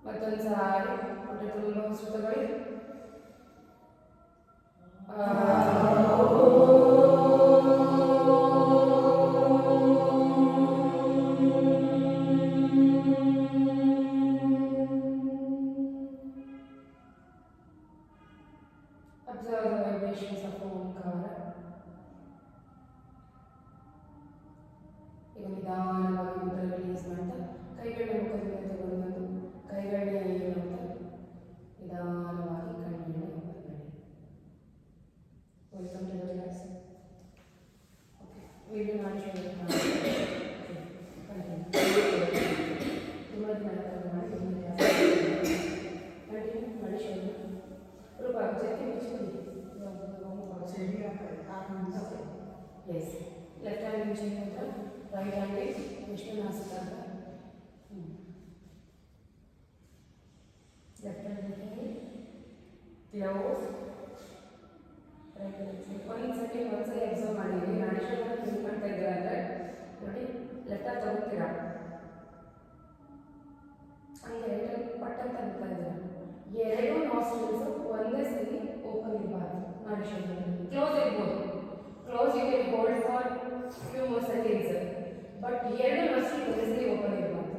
ಮತ್ತೊಂದು ಸಾರಿ ಹೊಟ್ಟೆ ತುಂಬ ಉಸಿರು ತಗೊಳ್ಳಿ. Observe the vibrations of Omkara. ಈಗ ನಿಧಾನವಾಗಿ ಉತ್ತರ ರಿಲೀಸ್ ಮಾಡ್ತಾ ಕೈಗಳನ್ನ ಮುಖದ ಮೇಲೆ ತಗೊಂಡು ಬಂದು ಕೈಗಳನ್ನ ಏನು ಅಂತ ನಿಧಾನವಾಗಿ ಕಣ್ಣನ್ನು ಓಪನ್ ಮಾಡಿ. Welcome to the relax. Okay, video ಮಾಡಿ ಶುರು ಮಾಡಿ. ತುಂಬ ದಿನ ಮಾಡಿ ಕಂಟಿನ್ಯೂ ಮಾಡಿ ಶುರು ರೂಪ ಜೊತೆ ಮುಚ್ಚಿಬಿಡಿ. ಎಸ್, ಲೆಫ್ಟ್ ಹ್ಯಾಂಡ್ ಮುಂಚೆ ಮಾತ್ರ ರೈಟ್ ಹ್ಯಾಂಡಿಗೆ ವಿಷ್ಣುನಾಸಿಕ ಅಂತ. ಲೆಫ್ಟ್ ಹ್ಯಾಂಡ್ ಕ್ಲೋಸ್, ರೈಟ್ ಒಂದು ಸೆಕೆಂಡ್ ಒಂದ್ಸಲ ಎಕ್ಸಾಮ್ ಮಾಡಿದ್ದೀವಿ. ನಾಡಿಶ್ವರ ಫೀಲ್ ಮಾಡ್ತಾ ಇದ್ದೀರಾ ಅಂದರೆ ನೋಡಿ, ಲೆಫ್ಟ್ ಹ್ಯಾಂಡ್ ತಗೋತೀರಾ, ಹಂಗೆ ರೈಟ್ ಪಟ್ ಅಂತ ಅನ್ತಾ ಇದ್ದೀರಾ. ಎರಡು ನಾಸ್ಟ್ರಿಲ್ಸ್ ಒಂದೇ ಸರಿ ಓಪನ್ ಇರಬಾರ್ದು. ನಾಡಿಶ್ವರದಲ್ಲಿ ಕ್ಲೋಸ್ ಇರ್ಬೋದು, close you can hold for few more seconds, but ಎರಡು ನಾಸ್ಟ್ರಿಲ್ ಒಂದೇ ಸರಿ ಓಪನ್ ಇರಬಾರ್ದು.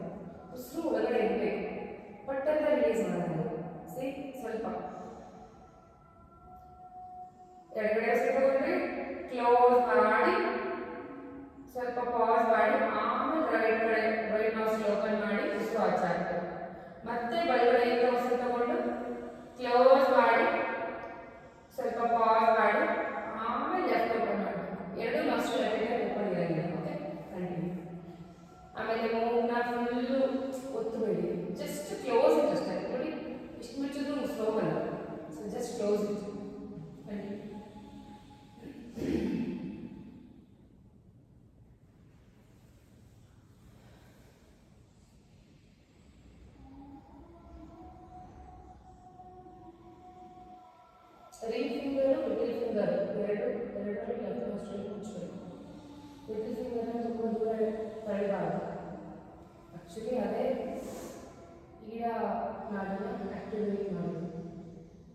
ಉಸಿರು ಒಳಗಡೆ ಇರಬೇಕು, ಪಟ್ ಅಂತ ರಿಲೀಸ್ ಮಾಡೋದು. ಸಿ, ಸ್ವಲ್ಪ ಎಡಗಡೆ ಉಸಿರು ತಗೊಂಡ್ರೆ ಕ್ಲೋಸ್ ಮಾಡಿ ಸ್ವಲ್ಪ ಪಾಸ್ ಮಾಡಿ ಆಮೇಲೆ ರೈಟ್ ನಾಸ್ಟ್ರಿಲ್ ಓಪನ್ ಮಾಡಿ ಉಸಿರು ಆಚೆ ಹಾಕ್ತಾರೆ. ಮತ್ತೆ ಬಲಗಡೆಯಿಂದ ಉಸಿರು ತಗೊಂಡು ಕ್ಲೋಸ್ ಮಾಡಿ ಸ್ವಲ್ಪ ಪಾಸ್ ಮಾಡಿ ಆಮೇಲೆ ಲೆಫ್ಟ್ ಓಪನ್ ಮಾಡಬೇಕು. ಎರಡು ನಾಸ್ಟ್ರಿಲ್ ಓಪನ್ ಇರಂಗಿಲ್ಲ. Okay, continue. ಆಮೇಲೆ ಮೂಗ್ನ ಫುಲ್ಲು ಒತ್ತುಬೇಡಿ, ಜಸ್ಟ್ ಕ್ಲೋಸ್ ಇಟ್ ಅಷ್ಟೇ. ನೋಡಿ, ಇಷ್ಟು ಮುಚ್ಚಿದ್ರು ಸ್ಲೋ ಅಲ್ಲ, so just close it. Continue. Ring finger little finger ಎರಡರಲ್ಲಿ ಲೆಫ್ಟ್ ನಾಸ್ಟ್ರಿಲ್ ಮುಚ್ಚಬೇಕು. ಲಿಟಲ್ ಫಿಂಗರ್ನ ತುಂಬ ದೂರ ತಳ್ಳಬಾರ್ದು. ಆ್ಯಕ್ಚುಲಿ ಅದೇ ಈಡ ನಾಡನ್ನು ಆ್ಯಕ್ಟಿವೇಟ್ ಮಾಡೋದು.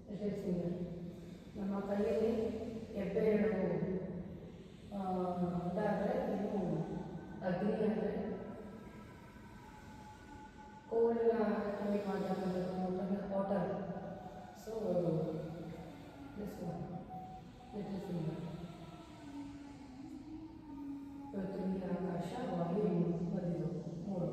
ಲಿಟಲ್ ಫಿಂಗರ್ ನಮ್ಮ ಕೈಯಲ್ಲಿ ಹೆಬ್ಬೆರಳು ಇದಾದರೆ, ಇನ್ನು ಅಗ್ನಿ ಅಂದರೆ ಕೋಲ್ಡ್ನ ಆ್ಯಕ್ಟಿವೇಟ್ ಮಾಡತಕ್ಕಂಥದ್ದು water. So this one, little finger. ಪೃಥ್ವಿ, ಆಕಾಶ, ವಾಯು, ಬದಿಲು ಮೂರು.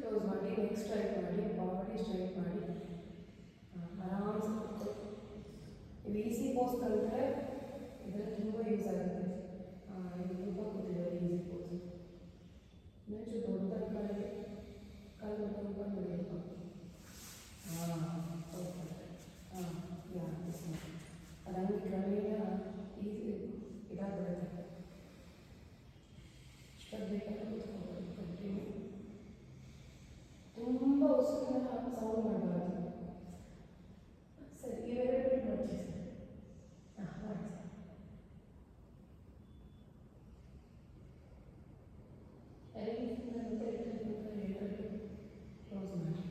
ಕ್ಲೋಸ್ ಮಾಡಿ, ನೆಕ್ ಸ್ಟ್ರೈಟ್ ಮಾಡಿ, ಬಾಡಿ ಸ್ಟ್ರೈಟ್ ಮಾಡಿ, ಆರಾಮ್ಸೆ ಕೂತು. ಇದು ಈಸಿ ಪೋಸ್ ಕಲಿತ್ರೆ ಇದರಲ್ಲಿ ತುಂಬ ಯೂಸ್ ಆಗುತ್ತೆ. ಇದು ತುಂಬ ಕೂತಿದ್ದಾರೆ ಈಸಿ ಪೋಸ್. ನೆಚ್ಚು ದೊಡ್ಡದಾಗಿ ಮಾಡಿ ಕಾಲು ತುಂಬ ಬೆಳೆಯಬೇಕು. ಅದಂಗೆ ಕ್ರಮೇಣ ಈಸಿ ಇದಾಗ್ಬಿಡುತ್ತೆ. ಇಷ್ಟೊಂದು ಬೇಕಾದ್ರೆ ಕೂತ್ಕೊಳ್ಬೋದು. ಕಂಟಿನ್ಯೂ. ತುಂಬ ಉಸಿರನ್ನ ಸೌಂಡ್ ಮಾಡಬಾರ್ದು. ಸರಿ, ಇವೆರಡು ನೋಡಿ ಸರ್. ಮಾಡಿ ಸರ್. ಕ್ಲೋಸ್ ಮಾಡಿ.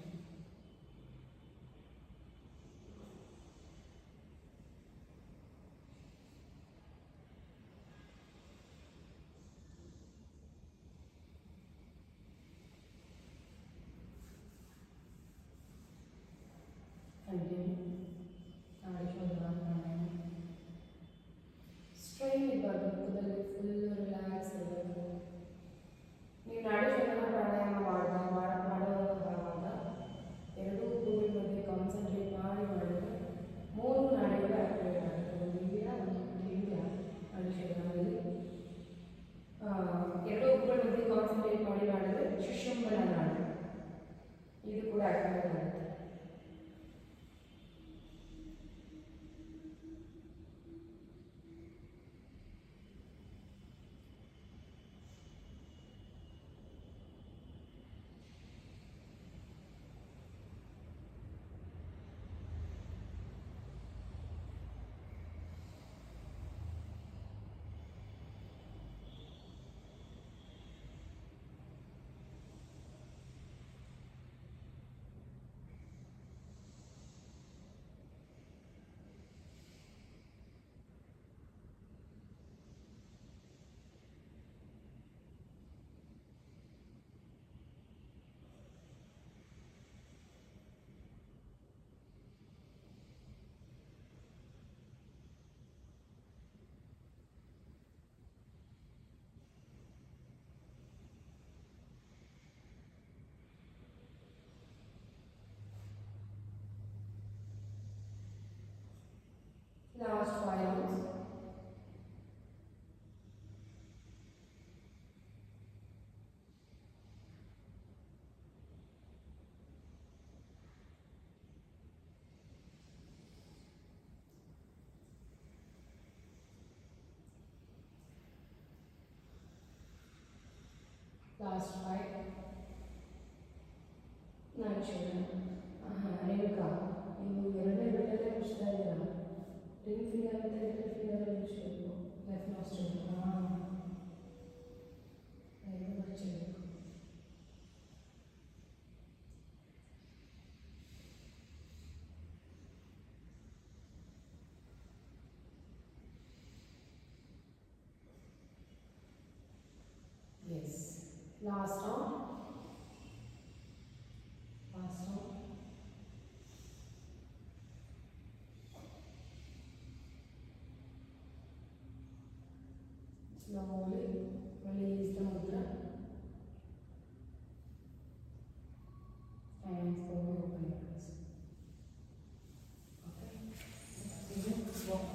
ಶುಶುಂಭನ ನಾಡಿ. ಇದು ಕೂಡ ಆಕ್ಟಿವೇಟ್ ಆಗುತ್ತೆ. Last 5 rounds. Last 5. ನಾನು ರೇಣುಕಾ, ನೀವು ಎರಡನೇ ಬೆಟ್ಟಲ್ಲೇ ಮುಚ್ತಾ ಇದ್ದೀರಾ. ರಿಂಗ್ ಫಿಂಗರ್ ಮತ್ತು ಲಿಟಲ್ ಫಿಂಗರಲ್ಲಿ ಮುಚ್ಚಬೇಕು. Left nostril. ಎರಡು ಮುಚ್ಚಬೇಕು. Yes. Last round. Slowly release the mudra. And slowly open your eyes. Okay. Walk.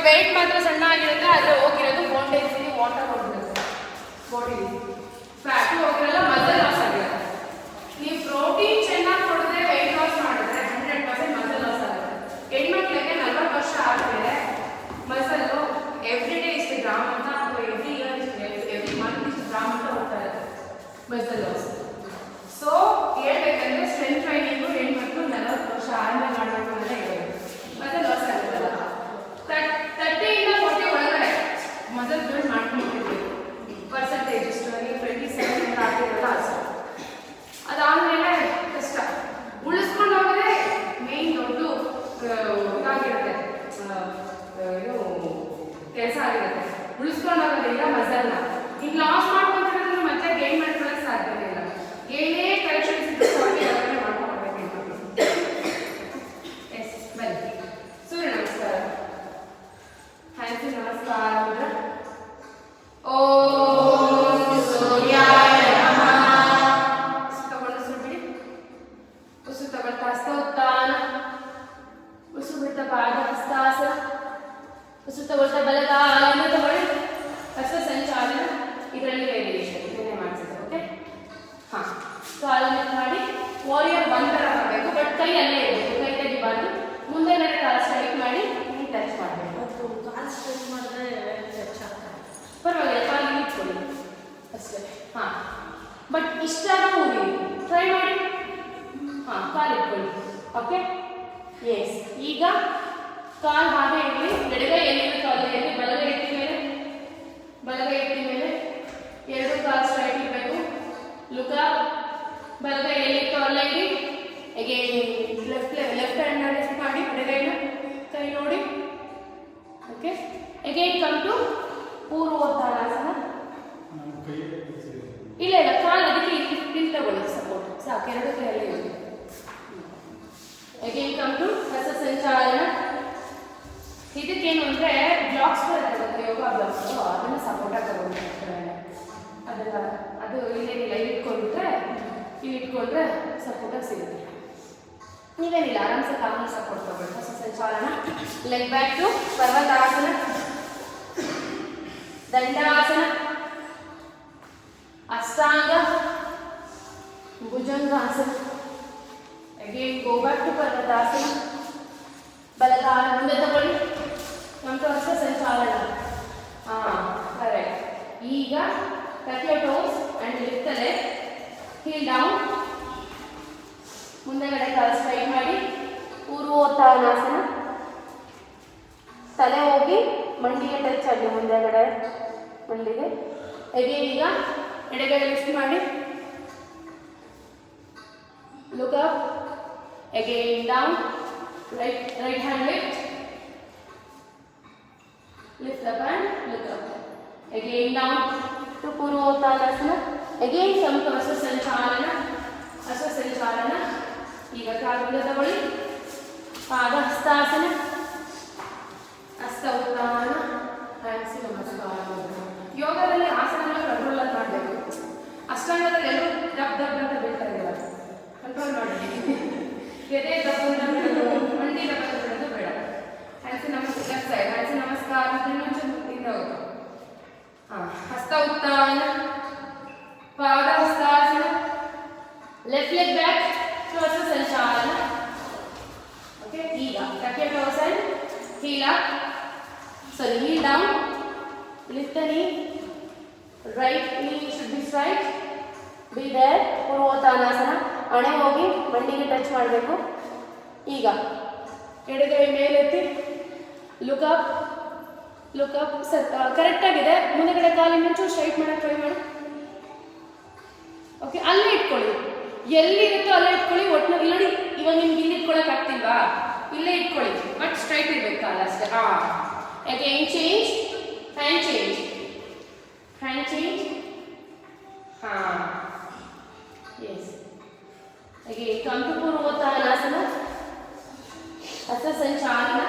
Weight ಮಾತ್ರ ಸಣ್ಣ ಆಗಿರುತ್ತೆ, ಆದರೆ ಹೋಗಿರೋದು ಬೋನ್ ಡೆನ್ಸಿಟಿ ವಾಟರ್ ಹೋಗಿರುತ್ತೆ ಬಾಡಿ, ಫ್ಯಾಟ್ ಹೋಗಿರಲ್ಲ, ಮಸಲ್ ಲಾಸ್ ಆಗಿರುತ್ತೆ. ನೀವು ಪ್ರೋಟೀನ್ ಚೆನ್ನಾಗಿ ಕೊಡಿದ್ರೆ ವೆಯ್ಟ್ ಲಾಸ್ ಮಾಡಿದ್ರೆ 100% ಮಸಲ್ ಲಾಸ್ ಆಗುತ್ತೆ. ಹೆಣ್ಮಕ್ಳಿಗೆ 40 ವರ್ಷ ಆದಮೇಲೆ ಮಸಲ್ಲು ಎವ್ರಿ ಡೇ ಇಷ್ಟು ಗ್ರಾಮ್ ಅಂತ ಅಥವಾ ಎವ್ರಿ ಇಯರ್ ಎವ್ರಿ ಮಂತ್ ಇಷ್ಟು ಗ್ರಾಮ್ ಅಂತ ಹೋಗ್ತಾ ಇರುತ್ತೆ ಮಸಲ್ ಲಾಸ್. ಸೊ ಹೇಳ್ಬೇಕಂದ್ರೆ ಸ್ಟ್ರೆಂತ್ ಟ್ರೈನಿಂಗು ಹೆಣ್ಮಕ್ಳು 40 ವರ್ಷ ಆದ್ಮೇಲೆ ಮಾಡಬೇಕು ಅಂತ ಹೇಳೋದು. ಮಸಲ್ ಲಾಸ್ ಆಗುತ್ತಲ್ಲ 30 ಇಂದ 40 ಒಳಗಡೆ ಮಸಲ್ ಬಿಲ್ಡ್ ಮಾಡ್ಕೊಂಡಿರ್ಬೇಕು. ಪರ್ಸೆಂಟೇಜ್ ಇಷ್ಟು 27 ಅಂತ ಆಗಿರಲ್ಲ ಅಷ್ಟು. ಅದಾದಮೇಲೆ ಕಷ್ಟ ಉಳಿಸ್ಕೊಂಡು ಹೋಗೋದೇ ಮೇನ್ ದೊಡ್ಡ ಇದಾಗಿರುತ್ತೆ, ಇದು ಕೆಲಸ ಆಗಿರುತ್ತೆ. ಉಳಿಸ್ಕೊಂಡು ಹೋಗೋದ್ರಿಂದ ಮಸಲ್ನ ಈಗ ಲಾಸ್ ಮಾಡ್ಕೊಂತಿರೋದ್ರಿಂದ ಮತ್ತೆ ಗೇನ್ ಮಾಡ್ಕೊಳ್ಳೋಕೆ ಸಾಧ್ಯತೆ ಇಲ್ಲ. ಏನೇ ಕರೆಕ್ಷನ್ಸ್ ಇದ್ದರೂ ಅದನ್ನೇ ಮಾಡ್ಕೊಳ್ಬೇಕು. ಎಸ್ ಬನ್ನಿ ಸೂರ್ಯ ನಮಸ್ಕಾರ, ಹ್ಯಾಂಡ್ಸಿ ನಮಸ್ಕಾರ. ಓಂ ಸೂರ್ಯಾಯ ನಮಃ. ತಗೊಂಡು ಉಸಿರು ಬಿಡಿ. ಉಸಿರು ತಗೊಳ್ತಾ ಹಸ್ತ ಉತ್ಥಾನ, ಉಸಿರು ಬಿಡ್ತಾ ಪಾದ ಹಸ್ತಾಸನ, ಉಸಿರು ತಗೊಳ್ತಾ ಬಲಗಾಲಿನ ತಗೊಳ್ಳಿ ಹಸ್ತ ಸಂಚಾಲನ. ಇದರಲ್ಲಿ ವೇರಿಯೇಷನ್ ಇದನ್ನೇ ಮಾಡಿಸಿದೆ. ಓಕೆ, ಹಾಂ, ಕಾಲನ್ನು ಮಾಡಿ ವಾರಿಯರ್ 1 ಥರ ಮಾಡಬೇಕು, ಬಟ್ ಕೈ ಅಲ್ಲೇ ಇರಬೇಕು, ಕೈ ತೆಗಿಬಾರ್ದು. ಮುಂದೆಗಡೆ ಕಾಲು ಸ್ಟ್ರೈಟ್ ಮಾಡಿ ಟಚ್ ಮಾಡಬೇಕು. ಕಾಲು ಸ್ಟ್ರೈಟ್ ಮಾಡಿದ್ರೆ ಟಚ್ ಆಗ್ತದೆ, ಪರವಾಗಿಲ್ಲ, ಕಾಲು ಇಟ್ಕೊಳ್ಳಿ ಅಷ್ಟೇ. ಹಾಂ, ಬಟ್ ಇಷ್ಟಾದ್ರೂ ಹೋಗಿ ಟ್ರೈ ಮಾಡಿ. ಹಾಂ, ಕಾಲು ಇಟ್ಕೊಳ್ಳಿ. Okay, yes. ಈಗ ಕಾಲು ಹಾಗೆ ಇರಲಿ, ಎಡಗೈ ಎಲ್ಲಿರುತ್ತೋ ಅಲ್ಲಿ, ಬಲಗೈ ಎತ್ತಿ ಮೇಲೆ, ಬಲಗೈ ಎತ್ತಿ ಮೇಲೆ, ಎರಡು ಕಾಲು ಸ್ಟ್ರೈಟ್ ಇರಬೇಕು. ಲುಕ್ ಅಪ್, ಬಲಗೈ ಎಲ್ಲಿತ್ತೋ ಅಲ್ಲೇ ಇರಿ. ಅಗೇನ್ ಲೆಫ್ಟ್ ಹ್ಯಾಂಡ್ ರೆಸ್ಟ್ ಮಾಡಿ, ಎಡಗೈನ ಕೈ ನೋಡಿ. Okay, again come to Purvottanasana. ಇಲ್ಲ ಇಲ್ಲ, ಕಾಲು ಅದಕ್ಕೆ ಇಲ್ಲಿ ತಗೊಳ್ಳಿ, ಸಪೋರ್ಟ್ ಸಾಕು, ಎರಡು ಕೈಯಲ್ಲಿ ಇರಲಿ. ಅಗೇನ್ ಕಮ್ ಟು ಹಸ್ತ ಸಂಚಾಲನ. ಇದಕ್ಕೇನು ಅಂದರೆ ಬ್ಲಾಕ್ಸ್ ಬರುತ್ತೆ, ಯೋಗ ಬ್ಲಾಕ್ಸ್, ಅದನ್ನು ಸಪೋರ್ಟಾಗಿ ತಗೊಂಡ್ರೆ ಅದೆಲ್ಲ ಅದು ಇಲ್ಲೇನಿಲ್ಲ, ಇಲ್ಲಿ ಇಟ್ಕೊಂಡ್ರೆ ಸಪೋರ್ಟಾಗಿ ಸಿಗುತ್ತೆ. ನೀವೇನಿಲ್ಲ, ಆರಾಮ್ಸೆ ಕಾಲಲ್ಲಿ ಸಪೋರ್ಟ್ ತಗೊಳ್ಳಿ. Hasta Sanchalana, leg back to Parvatasana, Dandasana, Ashtanga, Bhujangasana. Again go back to Parvatasana, ಬಲಗಾಲ ಮುಂದೆ ತಗೊಳ್ಳಿ, ನಮ್ಮ ಹಸ್ತ ಸಂಚಾಲನ. ಹಾಂ, ಕರೆಕ್ಟ್. ಈಗ touch your toes and lift the leg, heel down, ಮುಂದೆಗಡೆ ಕಾಲು ಸ್ಟ್ರೈಟ್ ಮಾಡಿ, ಪೂರ್ವೋತ್ತಾನಾಸನ. ತಲೆ ಹೋಗಿ ಮಂಡಿಗೆ ಟಚ್ ಆಗಿ, ಮುಂದೆಗಡೆ ಮಂಡಿಗೆ. ಅಗೇನ್ ಈಗ ಎಡಗಡೆ ಲಿಫ್ಟ್ ಮಾಡಿ, look up, again down, right hand lift, lift up and look up, again down to Purvottanasana, again come to Hasta Sanchalana. ಈಗ ಕಾಲುಗಳ ತಗೊಳ್ಳಿ, ಪಾದ ಹಸ್ತಾಸನ, ಹಸ್ತ ಉತ್ಥಾನ, ಹ್ಯಾಂಡ್ಸಿ ನಮಸ್ಕಾರ. ಯೋಗದಲ್ಲಿ ಆಸನಗಳ ಕಂಟ್ರೋಲ್ ಆಗಿ ಮಾಡಬೇಕು. ಅಷ್ಟಾಂಗದಲ್ಲಿ ಎಲ್ಲರೂ ದಬ್ ದಬ್ ಅಂತ ಬೀಳ್ತಾ ಇದ್ದಾರೆ, ಕಂಟ್ರೋಲ್ ಮಾಡಿ. ಎದೆ ದಬ್ಬು ಮಂಡಿ ದಬ್ಬ ಬಿಡೋದು ಬೇಡ. ಹ್ಯಾಂಡ್ಸಿ ನಮಸ್ಕಾರ, ಲೆಫ್ಟ್ ಸೈಡ್ ಹ್ಯಾಂಡ್ಸಿ ನಮಸ್ಕಾರ ಇನ್ನೊಂದು ಮುಟ್ಟಿಂದ ಹೋಗಿ. ಹಾಂ, ಹಸ್ತ ಉತ್ಥಾನ, ಪಾದ ಹಸ್ತಾಸನ, ಲೆಫ್ಟ್ ಲೆಗ್ ಬ್ಯಾಕ್ ಟು ಹಸ್ತ ಸಂಚಾಲನ. ಓಕೆ, ಈಗ touch your toes and heel up, sorry, heel down, lift the knee, right knee should be straight, be there. ಪೂರ್ವೋತ್ತಾನಾಸನ, ಹಣೆ ಹೋಗಿ ಮಂಡಿಗೆ ಟಚ್ ಮಾಡಬೇಕು. ಈಗ ಎಡಗೈ ಮೇಲೆತ್ತಿ, ಲುಕ್ ಅಪ್, ಕರೆಕ್ಟಾಗಿದೆ. ಮುಂದೆಗಡೆ ಕಾಲಿನ ಮುಂಚೆ ಸ್ಟ್ರೈಟ್ ಮಾಡೋಕ್ಕೆ ಟ್ರೈ ಮಾಡಿ. ಓಕೆ, ಅಲ್ಲೇ ಇಟ್ಕೊಳ್ಳಿ, ಎಲ್ಲಿರುತ್ತೋ ಅಲ್ಲೇ ಇಟ್ಕೊಳ್ಳಿ. ಒಟ್ಟು ಇಲ್ಲಿ ನೋಡಿ, ಇವಾಗ ನಿಮ್ಗೆ ಇಲ್ಲಿ ಇಟ್ಕೊಳ್ಳೋಕೆ ಆಗ್ತಿಲ್ವಾ, ಇಲ್ಲೇ ಇಟ್ಕೊಳ್ಳಿ, ಬಟ್ ಸ್ಟ್ರೈಟ್ ಇರಬೇಕು ಕಾಲ ಅಷ್ಟೇ. ಹಾಂ, ಅಗೇನ್ ಚೇಂಜ್, ಹ್ಯಾಂಡ್ ಚೇಂಜ್, ಹಾಂ, S. Again come to Purvottanasana, Hasta Sanchalana,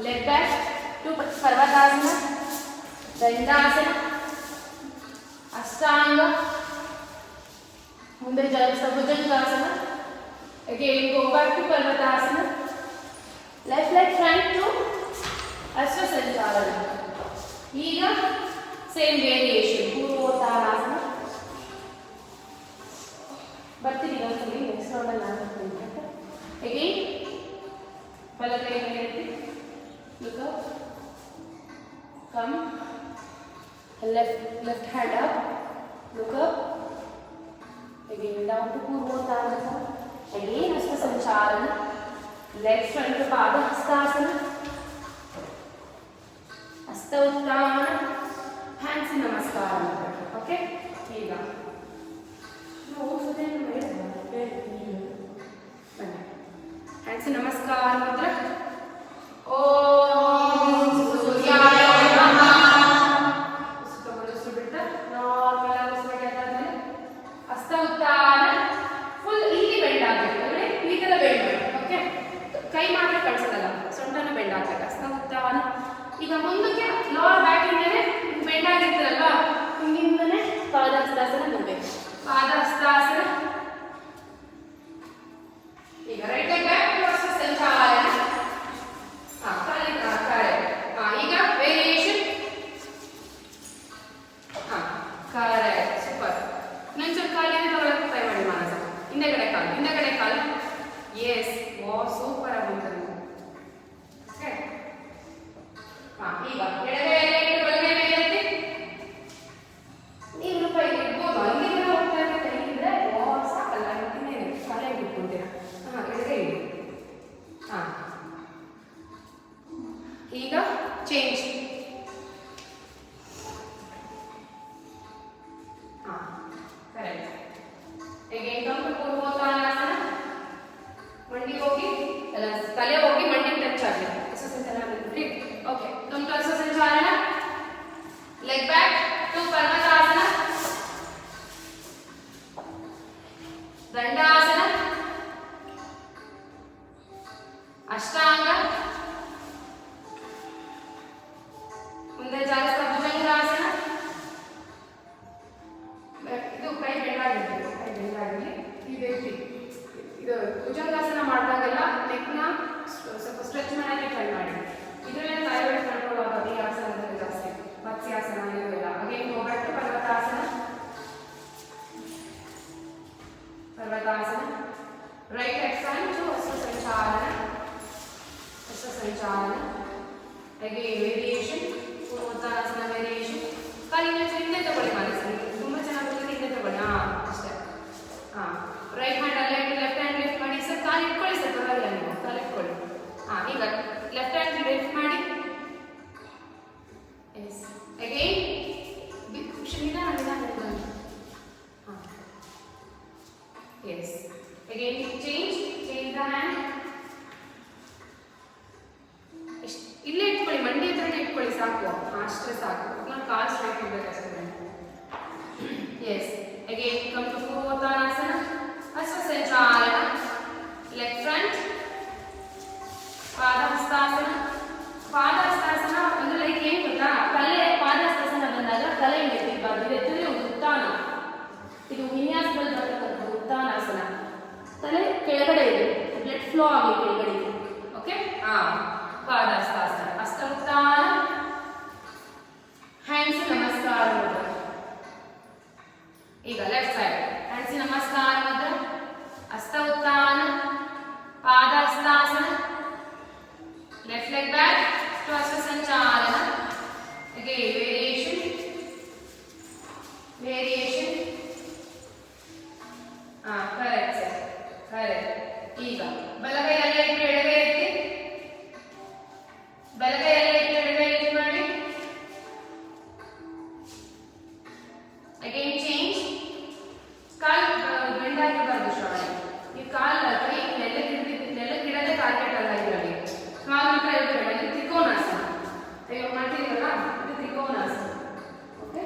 leg back to Parvatasana, Dandasana, Ashtanga, ಮುಂದೆ bhujangasana. Again go back to Parvatasana. Left leg front to ಅಶ್ವ ಸಂಚಾಲನ. ಈಗ ಸೇಮ್ ವೇರಿಯೇಷನ್ ಪೂರ್ವೋತ್ತಾನಾಸನ. ಬರ್ತೀನಿ ಇನ್ನೊಂದ್ಸಲಿ ನೆಕ್ಸ್ಟ್ ರೌಂಡಲ್ಲಿ ನಾನು ಬರ್ತೀನಿ. ಅಗೇನ್ ಬಲಗೈ ಮೇಲೆ ಎತ್ತಿ, look up, come, left hand up, look up, again down to purvottanasana, again hasta sanchalana, leg front pada hastasana, hasta uttamana, hands namaskara. Okay, here hands namaskara mudra. ಓಂ ಸೂರ್ಯಾಯ ನಮಃ. Normal ಆಗಿ ಉಸಿರಾಡ್ತಾನೆ. ಹಸ್ತ Uttana full ಇಲ್ಲಿ bend ಆಗಬೇಕು. ಅಂದ್ರೆ ಈ ತರ bend ಮಾಡಿ. Okay, ಕೈ ಮಾತ್ರ ಕಳಿಸೋದಲ್ಲ, ಸೊಂಟನ ಬೆಂಡ್ ಆಗಬೇಕು. ಹಸ್ತ ಉತ್ತಾನ. ಈಗ ಮುಂದಕ್ಕೆ ಲೋವರ್ ಬ್ಯಾಕ್ ಇಂದನೇ ಬೆಂಡ್ ಆಗಿರ್ತೀರಲ್ವಾ, ಹಿಂದಿಂದನೇ ಪಾದಹಸ್ತಾಸನ ಬರಬೇಕು. ಪಾದಹಸ್ತಾಸನ. ಈಗ ರೈಟ್ ಲೆಗ್ ಬ್ಯಾಕ್ ಟುವರ್ಡ್ಸ್ ಸಂಚಾಲನ. ಈಗ ವೇರಿಯೇಷನ್. Correct, super. ಇನ್ನೊಂಚೂರು ಕಾಲಿನ ತಗೊಳಕ್ಕೆ ಟ್ರೈ ಮಾಡಿ ಮಾನಸ. ಹಿಂದೆಗಡೆ ಕಾಲು. ಎಸ್, ವಾ ಸೂಪರ್ ಆಗಿ ಬಂತು. ಓಕೆ, ಈಗ ಎಡಗೈ ಇಟ್ಟು ಬಲಗೈ ಮೇಲೆ ಎತ್ತಿ. ನೀವು ರೂಪಾಯಿ ಇರ್ಬೋದು, ಹಂಗೆ ಹೋಗ್ತಾ ಇದ್ರೆ ಕೈ ಇದ್ರೆ ಸಾಕಲ್ಲ, ಇನ್ನೇನು ಕಾಲೇ ಬಿಟ್ಕೊಂತೀರಾ. ಎಡಗೈ ಇಡಿ. ಈಗ change. Correct. Again come to Purvottanasana. ಮಂಡಿ ಹೋಗಿ ತಲೆ ಹೋಗಿ ಮಂಡಿ ಟಚ್ ಆಗಲಿ. ಸಂಚಾಲನ. Okay, come to Ashwa Sanchalana. Leg back to Parvatasana. Dandasana. Ashtanga. ಮುಂದೆ ಜಾಸ್ತಿ ಭುಜಂಗಾಸನ. ಇದು ಕೈ ಬೆಂಡಾಗಿರಲಿ. ಇದು ಭುಜಂಗಾಸನ ಮಾಡಿದಾಗೆಲ್ಲ ನೆಕ್ನ ಸ್ವಲ್ಪ ಸ್ಟ್ರೆಚ್ ಮಾಡೋಕ್ಕೆ ಟ್ರೈ ಮಾಡಿ. ಇದರಲ್ಲೇ ಥೈರಾಯ್ಡ್ ಕಂಟ್ರೋಲ್ ಆಗೋದು ಈ ಆಸನದಲ್ಲಿ ಜಾಸ್ತಿ. ಮತ್ಸ್ಯಾಸನ ಇವೆಲ್ಲ. Again go back to Parvatasana. Right leg front to ಹಸ್ತ Sanchalana. Again variation. Purvottanasana variation. ಕಾಲಿನ ಹಿಂದೆ ತಗೊಳ್ಳಿ ಮಾನಸಿ. ತುಂಬಾ ಚೆನ್ನಾಗಿ ಬರ್ತದೆ, ಹಿಂದೆ ತಗೊಳ್ಳಿ. ಅಷ್ಟೇ. ರೈಟ್ ಹ್ಯಾಂಡ್ ಅಲ್ಲೇ ಇಟ್ಟು ಲೆಫ್ಟ್ ಹ್ಯಾಂಡ್ ಲಿಫ್ಟ್ ಮಾಡಿ. ಸರ್ ಕಾಲು ಇಟ್ಕೊಳ್ಳಿ ಸರ್, ಪರವಾಗಿಲ್ಲ, ನೀವು ಕಾಲು ಇಟ್ಕೊಳ್ಳಿ. ಈಗ ಲೆಫ್ಟ್ ಹ್ಯಾಂಡ್ ಲಿಫ್ಟ್ ಮಾಡಿ. ಎಸ್, ಅಗೇನ್ ನಿಧಾನ. Yes, again change the hand. ಇಲ್ಲೇ ಇಟ್ಕೊಳ್ಳಿ, ಮಂಡಿ ಹತ್ರನೇ ಇಟ್ಕೊಳ್ಳಿ, ಸಾಕು. ಅಷ್ಟೇ ಸಾಕು. ನಾನು ಕಾಲು ಸ್ಟ್ರೈಟ್ ಇರಬೇಕಷ್ಟೇ. Yes, again come to Purvottanasana. Hasta Sanchalana. Leg front. ಪಾದಹಸ್ತಾಸನ. ಒಂದು ಲೈಕ್ ಏನು ಗೊತ್ತಾ, ತಲೆ ಪಾದಹಸ್ತಾಸನ ಬಂದಾಗ ತಲೆ ಎತ್ತಿರಬಾರ್ದು. ಇದು ಎತ್ತಿದ್ರೆ ಉತ್ತಾನ. ಇದು ವಿನ್ಯಾಸದಲ್ಲಿ ಬರ್ತಕ್ಕಂಥ ಉತ್ತಾನಾಸನ. ತಲೆ ಕೆಳಗಡೆ ಇದೆ, ಬ್ಲಡ್ ಫ್ಲೋ ಆಗಿ ಕೆಳಗಡೆ. ಓಕೆ, ಪಾದಹಸ್ತಾಸನ. ಹಸ್ತ ಉತ್ತಾನ. ಹ್ಯಾಂಡ್ಸ್ ನಮಸ್ಕಾರ ಮುದ್ರ. ಈಗ left side hands Namaskara Mudra. Hasta Uttana. Padahastasana. Left leg back to ಹಸ್ತ Sanchalana. Again variation. Correct sir, correct. ಈಗ ಬಲಗೈಯಲ್ಲೇ ಇಟ್ಟು ಎಡಗೈ ಎತ್ತಿ. ಬಲಗೈಯಲ್ಲೇ ಇಟ್ಟು ಎಡಗೈ ಎತ್ತಿ ಮಾಡಿ. Again change. ಕಾಲು ಬೆಂಡಾಗಿರಬಾರ್ದು ಶ್ರಾವಣಿ. ಈ ಕಾಲು ಕೈ ನೆಲಕ್ಕಿಡದೆ ಟಾರ್ಗೆಟ್ ಅಲ್ಲ. ಇದರಲ್ಲಿ ಕಾಲು ಮಾತ್ರ ಇರಬೇಡ. ಇದು ತ್ರಿಕೋನಾಸನ. ಮಾಡ್ತಿದ್ದೀರಲ್ಲ, ಇದು ತ್ರಿಕೋನಾಸನ. ಓಕೆ,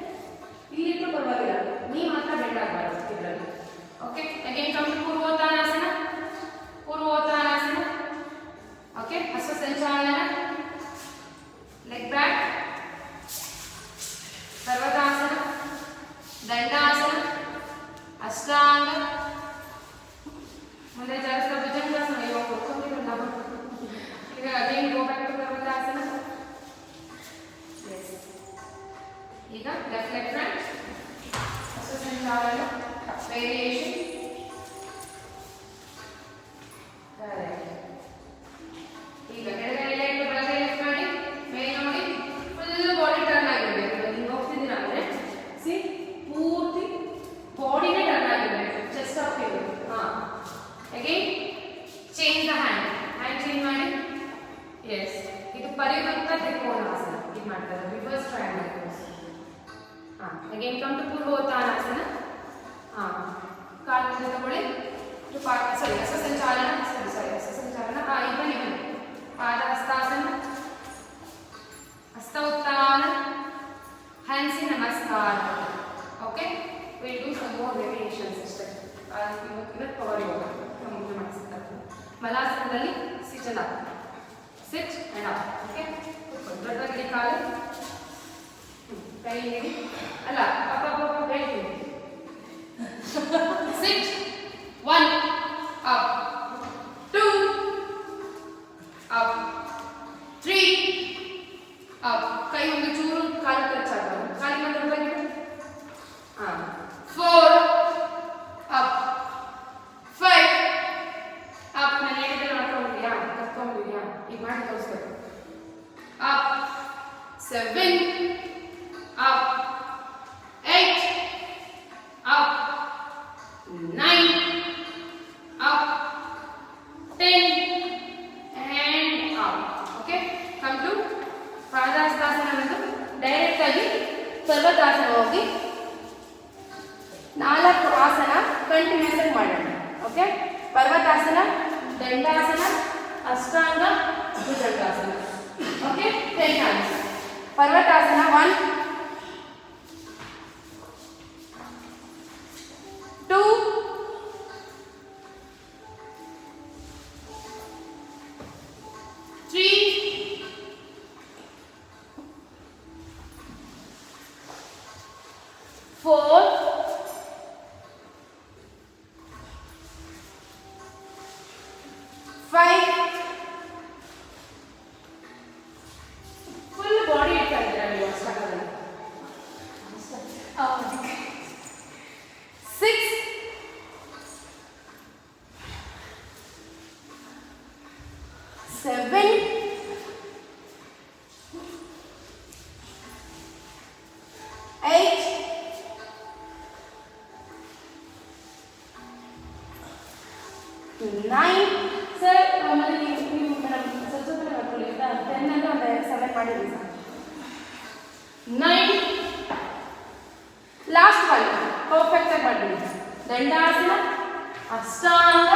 ಇಲ್ಲಿಟ್ಟು ಪರವಾಗಿಲ್ಲ, ನೀವು ಮಾತ್ರ ಬೆಂಡಾಗಬಾರ್ದು ಇದರಲ್ಲಿ. Okay, again come to Purvottanasana. Okay, Hasta Sanchalana. Leg back. Parvatasana. Dandasana. Ashtanga. ಮುಂದೆ ಜಾಸ್ತಿ ಭುಜಂಗಾಸನ. ಇವಾಗ ಕೊಡ್ಕೊಂಡಿರಲ್ಲ. ಈಗ again go back to Parvatasana. Yes, ಇದು ಪರಿವೃತ್ತ ತ್ರಿಕೋನಾಸನ. ಇದು ಮಾಡ್ತಾರೆ reverse triangle pose. Again come to Purvottanasana. ಕಾಲು ಮುಂದೆ ತಗೊಳ್ಳಿ. ಸಾರಿ ಹಸ್ತಸಂಚಾಲನ. ಹಸ್ತಸಂಚಾಲನ. ಈಗ ನೀವು ಪಾದ ಹಸ್ತಾಸನ, ಹಸ್ತ ಉತ್ಥಾನ, hands in ನಮಸ್ಕಾರ. Okay, we'll do some more variations ಅಷ್ಟೇ. ಇವತ್ತು ಪವರ್ ಯೋಗ ಮುಂದೆ ಮಾಡಿಸ್ತಾರೆ. ಮಲಾಸನದಲ್ಲಿ sit and up, sit and up. Okay, ದೊಡ್ಡದಾಗಿ ಕಾಲು, ಕೈ ನೀಡಿ ಅಲ್ಲ ಅಪ್ಪ ಅಪ್ಪ ಹೇಳ್ತೀವಿ. ಸಿಟ್ 1 up 2 up 3 up. ಕೈ ಒಂದು ಚೂರು ಕಾಲು ಟಚ್ ಆಗಲ್ಲ, ಕಾಲಿನ ದೊಡ್ಡದಾಗಿ. 4 up 5 up. ನಾನು ಹೇಳಿದ್ರೆ ಮಾಡ್ಕೊಂಡಿದ್ಯಾ, ಕರ್ಕೊಂಡಿದ್ಯಾ? ಈಗ ಮಾಡಿ ತೋರಿಸ್ಬೇಕು. up 7 up 8 up 9 up 10 and up. Okay, come to ಪಾದಹಸ್ತಾಸನ. ಬಂದು ಡೈರೆಕ್ಟ್ ಆಗಿ ಪರ್ವತಾಸನ ಹೋಗಿ 4 ಆಸನ ಕಂಟಿನ್ಯೂಸ್ ಆಗಿ ಮಾಡೋಣ. Okay, Parvatasana, Dandasana, Ashtanga, Bhujangasana. Okay, 10 times. Parvatasana 1 2 3 4 5 full body ಇಡ್ತಾ ಇದ್ದೀರಾ ನೀವು ಅಷ್ಟಾಗದಲ್ಲಿ. 6 7 8 9. ಸರ್ ಆಮೇಲೆ ನೀವು ಮೇಡಮ್ ಸ್ವಲ್ಪ ಮಾಡ್ಕೊಳ್ಳಿ. 10 ಅಂದ್ರೆ ಒಂದು 7 ಮಾಡಿರಿ ಸರ್. 9. ಲಾಸ್ಟ್ 1 ಪರ್ಫೆಕ್ಟ್ ಆಗಿ ಮಾಡಿರಿ. Dandasana, Ashtanga,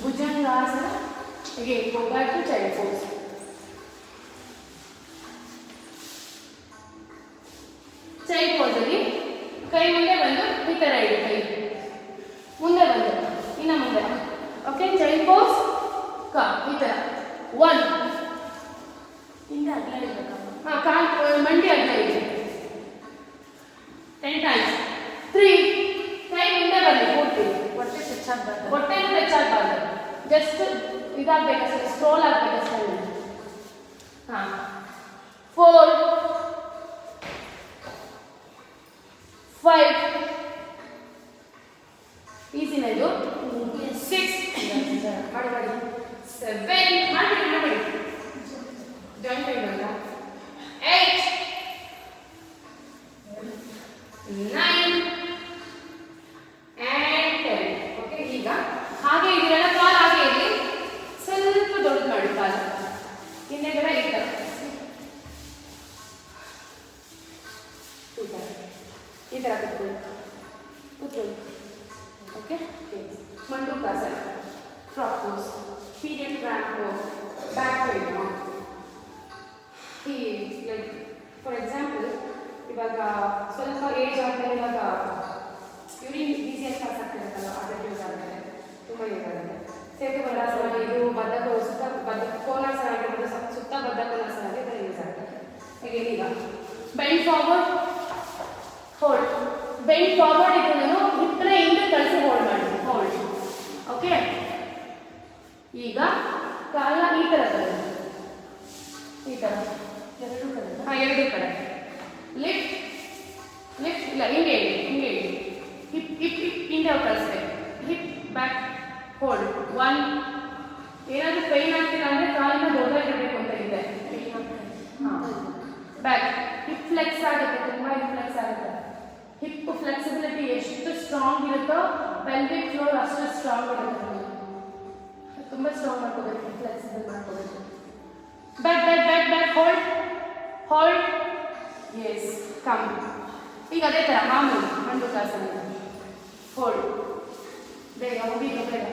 bhujangasana. Again, go back to child pose. Child pose ಅಲ್ಲಿ ಕೈ ಮುಂದೆ ಬಂದು ಈ ತರ ಇಡಿ. ಕೈ ಮುಂದೆ ಬಂದು ಇನ್ನ ಮುಂದೆ. ಓಕೆ, ಚೈಲ್ಡ್ ಪೋಸ್ ಈ ತರ 1 ಹಿಂದೆ ಅಗಲ ಇಡಬೇಕಮ್ಮ. ಕಾಲು ಮಂಡಿ ಅಡ್ಡ ಇದೆ. 10 times. 3 ಕೈ ಮುಂದೆ ಬನ್ನಿ ಪೂರ್ತಿ. ಹೊಟ್ಟೆ ಟಚ್ ಆಗಬಾರ್ದು. ಹೊಟ್ಟೆನೂ ಟಚ್ ಆಗಬಾರ್ದು, ಜಸ್ಟ್ ಇದಾಗಬೇಕಷ್ಟೇ, ಸ್ಕ್ರೋಲ್ ಆಗಬೇಕಷ್ಟೇ. 4 5 ಈಸಿನ ಇದು. 6 ಮಾಡಿ ಮಾಡಿ. 7 ಮಾಡಿ ಮಾಡಿ ಜಾಯಿಂಟ್ ಇಲ್ಲ. 8 9 and 10. ಓಕೆ, ಈಗ ಹಾಗೆ ಇದೆಲ್ಲ ಕಾಲು ಹಾಗೆ ಇರಲಿ. ಸ್ವಲ್ಪ ದೊಡ್ಡ ಮಾಡಿ ಕಾಲು ಹಿಂದೆಗಡೆ ಈ ಥರ ಈ ಥರ ಕೂತ್ಕೊಳ್ಳಿ. Okay, Mandukasana, frog pose, period cramp pose, back side. ಈ ಲೈಕ್ ಫಾರ್ ಎಕ್ಸಾಂಪಲ್ ಇವಾಗ ಸ್ವಲ್ಪ ಏಜ್ ಆದಮೇಲೆ ಇವಾಗ ಯೂರಿನ್ ಬಿಸಿ ಅಂತ ಆಗ್ತಿರುತ್ತಲ್ಲ, ಅದಕ್ಕೆ ಯೂಸ್ ಆಗುತ್ತೆ, ತುಂಬ ಯೂಸ್ ಆಗುತ್ತೆ. ಸೇತುಬಲಾಸನ, ಇದು ಬದ್ಧ ಸುತ್ತ ಬದ್ಧ ಕೋನಾಸನ ಆಗಿರ್ಬೋದು, ಸುತ್ತ ಬದ್ಧ ಕೋನಾಸನ ಆಗಿ ಇದರ ಯೂಸ್ ಆಗುತ್ತೆ. ಈಗ bend forward, hold, bend forward. ಇದು ನಾನು ಹಿಪ್ಪನ ಹಿಂದೆ ಕಳಿಸಿ ಹೋಲ್ಡ್ ಮಾಡಿ, ಹೋಲ್ಡ್. ಓಕೆ, ಈಗ ಕಾಲ ಈ ಥರ ಬರುತ್ತೆ, ಈ ಥರ ಎರಡು ಕಡೆ. ಎರಡು ಕಡೆ ಲಿಫ್ಟ್ ಲಿಫ್ಟ್ ಇಲ್ಲ, ಹಿಂಗೆ ಇಡಿ, ಹಿಂಗೆ ಇಡಿ. ಹಿಪ್ ಹಿಪ್ ಹಿಪ್ ಹಿಂದೆ ಕಳಿಸ್ಬೇಕು. Hip back hold. 1. ಏನಾದರೂ ಪೈನ್ ಆಗ್ತಿಲ್ಲ ಅಂದರೆ ಕಾಲನ್ನ ದೊಡ್ಡದಾಗಿರಬೇಕು ಅಂತ ಇದೆ. ಬ್ಯಾಕ್ ಹಿಪ್ ಫ್ಲೆಕ್ಸ್ ಆಗುತ್ತೆ, ತುಂಬ ಹಿಪ್ ಫ್ಲೆಕ್ಸ್ ಆಗುತ್ತೆ. ಹಿಪ್ ಫ್ಲೆಕ್ಸಿಬಿಲಿಟಿ ಎಷ್ಟು ಸ್ಟ್ರಾಂಗ್ ಇರುತ್ತೋ ಪೆಲ್ವಿಕ್ ಫ್ಲೋರ್ ಅಷ್ಟು ಸ್ಟ್ರಾಂಗ್ ಇರುತ್ತೆ. ತುಂಬ ತುಂಬ ಸ್ಟ್ರಾಂಗ್ ಮಾಡ್ಕೋಬೇಕು, ಫ್ಲೆಕ್ಸಿಬಲ್ ಮಾಡ್ಕೋಬೇಕು. Back back back back, hold hold, yes, come. ಈಗ ಅದೇ ಥರ ಮಾಮೂಲಿ ಮಂಡುಕಾಸನ, ಹೋಲ್ಡ್, ಬೇಗ ಬೇಗ ಬೇಗ.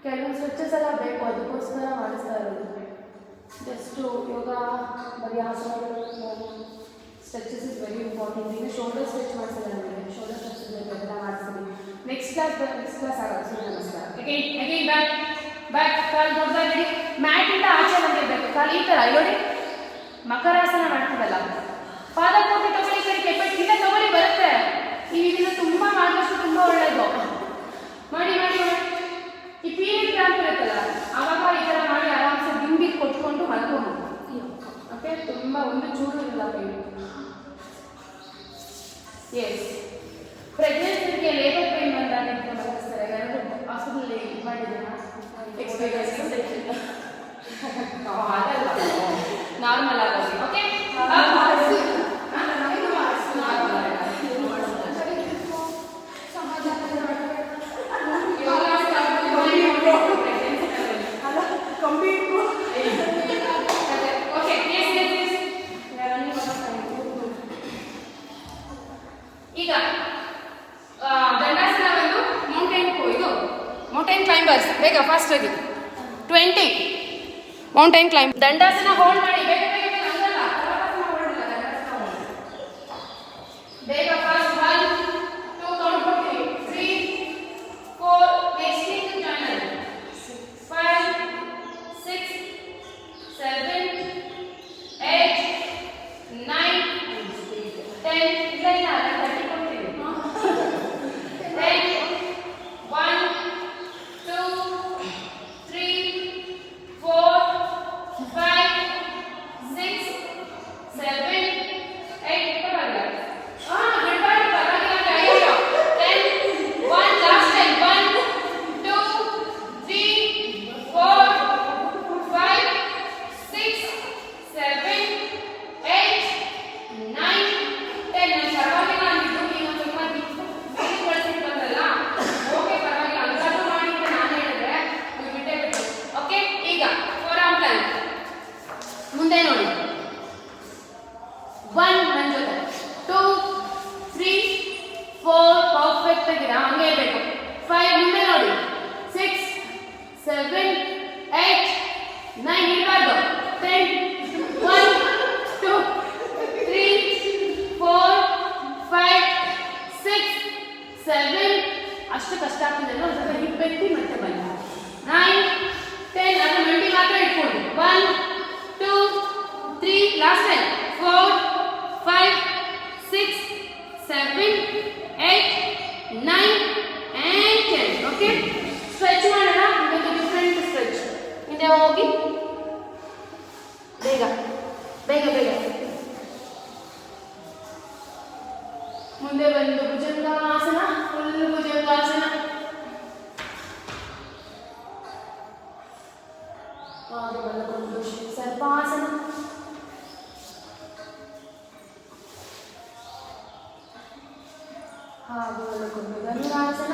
ಕೆಲವು ಸ್ಟ್ರೆಚಸ್ ಎಲ್ಲ ಬೇಕು, ಅದಕ್ಕೋಸ್ಕರ ಮಾಡಿಸ್ತಾ ಇರೋದು. ಜಸ್ಟು ಯೋಗ ಬರೀ ಆಸನಗಳು, ಸ್ಟ್ರೆಚಸ್ ಇಸ್ ವೆರಿ ಇಂಪಾರ್ಟೆಂಟ್. ಈಗ ಶೋಲ್ಡರ್ ಸ್ಟ್ರೆಚ್ ಮಾಡಿಸಿದೆ ನಮಗೆ, ಶೋಲ್ಡರ್ ಸ್ಟ್ರೆಚಸ್ ಎಲ್ಲ ಮಾಡಿಸ್ತೀವಿ. ನೆಕ್ಸ್ಟ್ ಕ್ಲಾಸ್ ಆಗೋದು ಸೂರ್ಯ ನಮಸ್ಕಾರ. ಅಗೈನ್ ಬ್ಯಾಕ್ ಬ್ಯಾಕ್, ಕಾಲು ದೊಡ್ಡದಾಗಿ ಮ್ಯಾಟಿಂದ ಆಚೆ ಬಂದಿರಬೇಕು, ಕಾಲು ಈ ಥರ ನೋಡಿ ಮಕರಾಸನ ಮಾಡ್ತೀವಲ್ಲ, ಪಾದ ಕೋಟಿ ತಗೊಳ್ಳಿ, ಕೈ ಕೆಪ್ಪಟ್ಟು ಇಲ್ಲ ತಗೊಳ್ಳಿ, ಬರುತ್ತೆ. ನೀವು ಇದನ್ನು ತುಂಬ ಮಾಡಿದಷ್ಟು ತುಂಬ ಒಳ್ಳೆಯದು. ಮಾಡಿ ಮಾಡಿ ಮಾಡಿ. ಈ ಪೀರಿಯಡ್ ಕ್ರಾಂಪ್ ಇರುತ್ತಲ್ಲ, ಆವಾಗ ಈ ಥರ ಮಾಡಿ ಆರಾಮ್ಸೆ ದಿಂಬಿಗೆ ಕೊಟ್ಕೊಂಡು ಮಲ್ಕೊಂಡು. ಓಕೆ, ತುಂಬ ಒಂದು ಚೂರು ಇಲ್ಲ ಕೈ. ಎಸ್, ಪ್ರೆಗ್ನೆನ್ಸಿಗೆ ಲೇಬರ್ ಪೇನ್ ಬಂದಾಗ ಅಂತ ಮಲಗಿಸ್ತಾರೆ. ಯಾರಾದರೂ ಹಾಸ್ಪಿಟಲಲ್ಲಿ ಇದು ಮಾಡಿದ್ದೀರಾ ಎಕ್ಸ್ಪೀರಿಯನ್ಸ್? ಆಗಲ್ಲ, ನಾರ್ಮಲ್ ಆಗೋದು. ಓಕೆ, ಈಗ ದಂಡಾಸನ ಒಂದು ಮೌಂಟೈನ್ ಕ್ಲೈಂಬರ್ಸ್. ಬೇಗ ಫಾಸ್ಟ್ ಆಗಿ 20 ಮೌಂಟೈನ್ ಕ್ಲೈಂಬ್. ದಂಡಾಸನ ಹೋಲ್ಡ್ ಮಾಡಿ, ಬೇಗ ಬೇಗ ಬೇಗ, ಹಂಗಲ್ಲ ಪರ್ವತಾಸನ ಹೋಲ್ಡ್ ಇಲ್ಲ, ದಂಡಾಸನ ಹೋಲ್ಡ್. ಬೇಗ ಫಾಸ್ಟ್, 1 2 ಕೌಂಟ್ ಕೊಡ್ತೀವಿ, 3 4, ನೆಕ್ಸ್ಟ್ ಥಿಂಗ್ ಜಾಯಿನ್ 5 6 7 8 9 10. ಇಲ್ಲ ಇಲ್ಲ, 30 ಕೊಡ್ತೀವಿ. 10 1 2 3 4 5 6 7 8. ಪರವಾಗಿಲ್ಲ, ಬಿಡಬಾರ್ದು, ಪರವಾಗಿಲ್ಲ, ಅಯ್ಯೋ. 10 1 ಲಾಸ್ಟ್ ಟೈಮ್, 1 2 3 4 5 6 7 8 9 10. ಪರವಾಗಿಲ್ಲ ಅಂದಿದ್ದು, ನೀವು ತುಂಬ ಬೇರೆ ಕಳ್ಸಿಟ್ಟು ಬಂದಲ್ಲ. ಓಕೆ, ಪರವಾಗಿಲ್ಲ, ಅಂದಾಜು ಮಾಡಿ ಅಂತ ನಾನು ಹೇಳಿದ್ರೆ ನೀವು ಬಿಟ್ಟೇ ಬಿಟ್ಟು. ಓಕೆ, ಈಗ ಫೋರ್ ಆರ್ಮ್ ಪ್ಲಾಂಕ್. ಮುಂದೆ ನೋಡಿ, 1 ನನ್ನ ಜೊತೆ, 2 3 4 ಪರ್ಫೆಕ್ಟ್ ಆಗಿದೆ, ಹಂಗೆ ಇರಬೇಕು. 5 ಮುಂದೆ ನೋಡಿ, 6 7 8 9 ಇರಬಾರ್ದು. 10 1 2 3 4 5 6 7. ಅಷ್ಟು ಕಷ್ಟ ಆಗ್ತದೆ, ಒಂದು ಸ್ವಲ್ಪ ಹಿಪ್ಪೆತ್ತಿ ಮತ್ತೆ ಬನ್ನಿ. 9 10, ಅದು ಮಂಡಿ ಮಾತ್ರ ಇಟ್ಕೊಂಡು. 1 2 3, last time, 4 5 6 7 8 9 and 10. Okay, stretch ಮಾಡೋಣ. ಇವತ್ತು ಡಿಫ್ರೆಂಟ್ ಸ್ಟ್ರೆಚ್. ಹಿಂದೆ ಹೋಗಿ, ಬೇಗ ಬೇಗ ಬೇಗ. ಮುಂದೆ ಬಂದು ಭುಜಂಗಾಸನ, ಫುಲ್ ಭುಜಂಗಾಸನ. ಹಾಗೆ ಮಲಕೊಂಡು ಸರ್ಪಾಸನ. ಹಾಗೆ ಮಲಕೊಂಡು ಧನುರಾಸನ.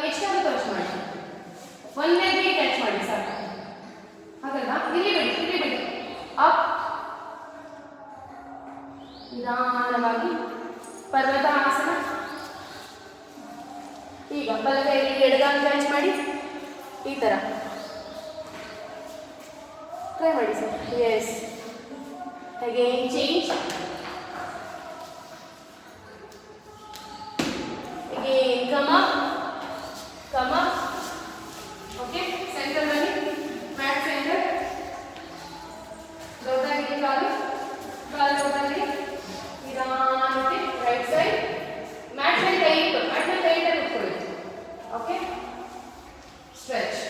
ಎಷ್ಟಾಗುತ್ತೋ ಅಷ್ಟು ಮಾಡಿ, ಒಂದೇ ಟಚ್ ಮಾಡಿ ಸಾಕು. ಹಾಗಲ್ಲ, ಇಲ್ಲಿ ಬಿಡಿ, ಇಲ್ಲಿ ಬಿಡಿ. ಅಪ್, ನಿಧಾನವಾಗಿ ಪರ್ವತ ಆಸನ. ಈಗ ಬಲಗೈಯಲ್ಲಿ ಎಡಗಾಲ ಕ್ಯಾಚ್ ಮಾಡಿ, ಈ ಥರ ಟ್ರೈ ಮಾಡಿ sir. Yes, again change, again come up, come up. Okay, centre ಬನ್ನಿ, ಮ್ಯಾಟ್ ಸೆಂಟರ್. ದೊಡ್ಡದಾಗಿ ಕಾಲು, ಕಾಲು ದೊಡ್ಡದಾಗಿ, ನಿಧಾನಕ್ಕೆ ರೈಟ್ ಸೈಡ್. ಮ್ಯಾಟ್ ಮೇಲೆ ಕೈ ಇಟ್ಟು, ಮ್ಯಾಟ್ ಮೇಲೆ ಕೈ ಇಟ್ಟು ಕೂತ್ಕೊಳ್ಳಿ. Okay, stretch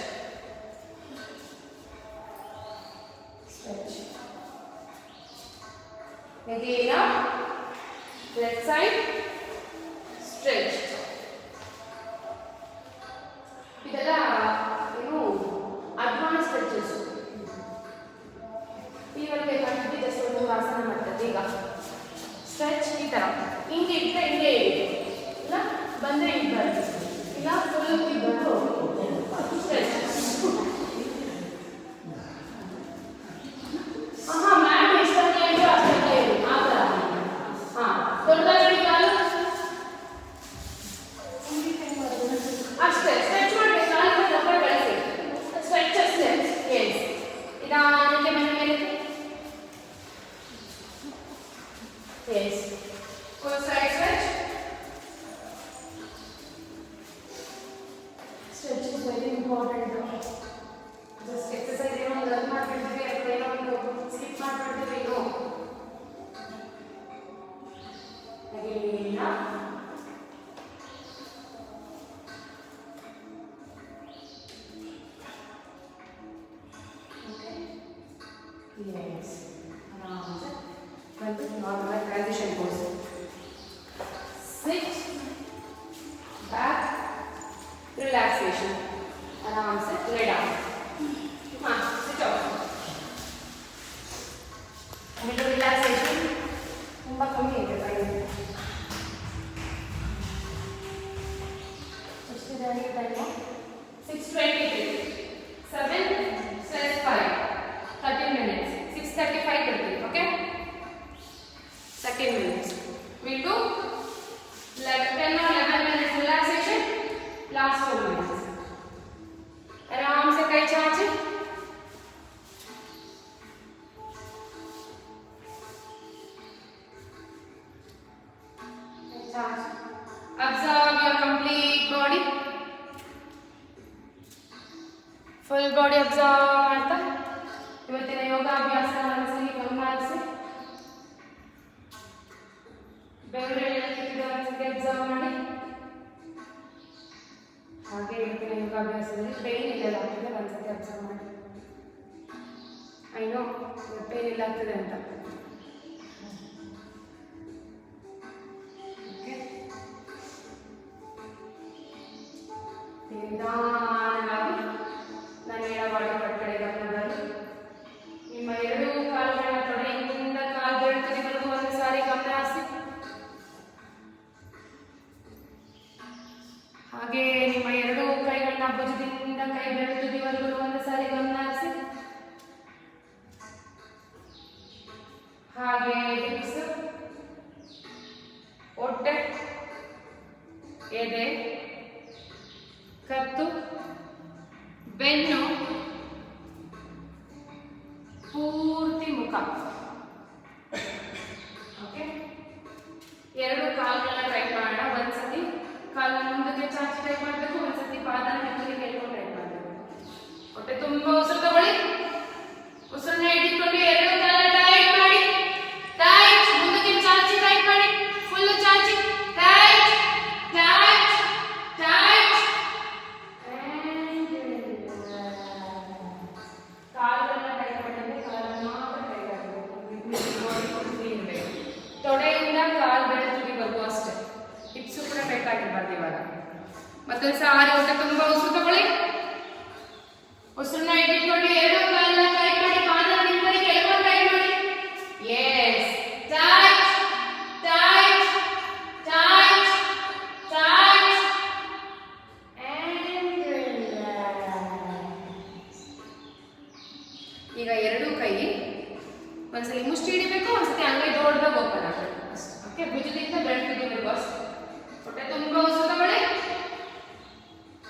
stretch. Very important. Just exercise ಏನೋ ಒಂದು ರನ್ ಮಾಡ್ಬಿಡ್ತೀವಿ ಅಥವಾ ಏನೋ ಒಂದು ಸ್ಕಿಪ್ ಮಾಡ್ಬಿಡ್ತೀವಿ ಇದು ಹಾಗೇನಿಲ್ಲ. Yes. Normal transition pose. Sit back, relaxation. आराम से lay down. हाँ, sit up. मिलो relaxation. ತುಂಬಾ ಕಮ್ಮಿ ಇದೆ ಟೈಮ್. ಎಷ್ಟಿದೆ ಟೈಮು? 6:23. 7 says 5. 13 minutes. 6:35 करती है. Okay? 13 minutes. We'll do 10 or 11 minutes relaxation. Last 4 minutes. आराम से कई charge. Observe your complete body. Full body observe ಮಾಡ್ತಾ ಇವತ್ತಿನ ಯೋಗಾಭ್ಯಾಸ ಒಂದ್ಸಲಿ ಗಮನಿಸಿ. ಬೆವರಲ್ಲಿ ಒಂದ್ಸತಿ ಅಬ್ಸರ್ವ್ ಮಾಡಿ. ಹಾಗೆ ಇವತ್ತಿನ ಯೋಗಾಭ್ಯಾಸದಲ್ಲಿ ಪೇನ್ ಇಲ್ಲ ಆಗ್ತದೆ ಒಂದ್ಸತಿ ಅಬ್ಸರ್ವ್ ಮಾಡಿ. ಐ ನೋ ಪೇನ್ ಇಲ್ಲ ಆಗ್ತದೆ ಅಂತ. ನಿಧಾನವಾಗಿ ನಾನು ಎಡವಾಡಿ ಕಡೆ ಗಮನದಲ್ಲಿ ನಿಮ್ಮ ಎರಡೂ ಕಾಲುಗಳ ತೊಡೆಯಿಂದ ಕಾಲು ಬೆರಳುಗಳಿಗೂ ಒಂದು ಸಾರಿ ಗಮನ ಹರಿಸಿ. ಹಾಗೆ ನಿಮ್ಮ ಎರಡೂ ಕೈಗಳನ್ನ ಭುಜದಿಂದ ಕೈ ಬೆರಳುವರೆಗೂ ಒಂದು ಸಾರಿ ಗಮನ ಹರಿಸಿ. ಹಾಗೆ ಹಿಪ್ಸ್, ಹೊಟ್ಟೆ, ಎದೆ, ಕತ್ತು, ಬೆನ್ನು, ಪೂರ್ತಿ ಮುಖ. ಓಕೆ, ಎರಡು ಕಾಲುಗಳನ್ನ ಟ್ರೈ ಮಾಡೋಣ. ಒಂದ್ಸತಿ ಕಾಲನ್ನ ಮುಂದಕ್ಕೆ ಚಾಚಿ ಟ್ರೈ ಮಾಡಬೇಕು, ಒಂದ್ಸತಿ ಪಾದನ ಹಿಂದಕ್ಕೆ ಹೇಳ್ಕೊಂಡು ಟ್ರೈ ಮಾಡಬೇಕು. ಹೊಟ್ಟೆ ತುಂಬಾ ಉಸಿರು ತಗೊಳ್ಳಿ. ಉಸಿರನ್ನ ಹಿಡಿದುಕೊಂಡು ಎರಡು ಕಾಲ ಟೈಟ್ ಮಾಡಿ. ಟೈಟ್, ಮುಂದಕ್ಕೆ ಚಾಚಿ ಟೈಟ್ ಮಾಡಿ. ಫುಲ್ ಚಾಚಿ. Tight tight tight. ಕಾಲುಗಳನ್ನ ಟೈಟ್ ಮಾಡಿದ್ರೆ ಕಾಲನ್ನ ಮಾತ್ರ ಟೈಟ್ ಆಗಬೇಕು. ತೊಡೆಯಿಂದ ಕಾಲು ಬೆರಳುವರೆಗೂ ಅಷ್ಟೇ. ಹಿಪ್ಸು ಕೂಡ ಬೇಕಾಗಿರ್ಬಾರ್ದು ಇವಾಗ. ಮತ್ತೊಂದು ಸಾರಿ ಹೊಟ್ಟೆ ತುಂಬಾ ಉಸಿರು ತಗೊಳ್ಳಿ. ಉಸಿರನ್ನ ಇಟ್ಕೊಂಡು ಎರಡು ಕಾಲನ್ನ ಟೈಟ್ ಮಾಡಿ. ಪಾದ ಹಿಂದೆ ಕೆಳಗೊಂಡು ಟೈಟ್ ಮಾಡಿ. Yes, tight tight tight tight and relax. ಈಗ ಎರಡೂ ಕೈ ಒಂದ್ಸಲಿ ಮುಷ್ಟಿ ಹಿಡಿಬೇಕು, ಒಂದ್ಸತಿ ಅಂಗೈ ದೊಡ್ಡದಾಗ ಓಪನ್ ಆಗಬೇಕು ಅಷ್ಟೇ. ಓಕೆ, ಭುಜದಿಂದ ಬೆರಳುವರೆಗೂ ಅಷ್ಟೇ. ಹೊಟ್ಟೆ ತುಂಬಾ ಉಸಿರು ತಗೊಳ್ಳಿ.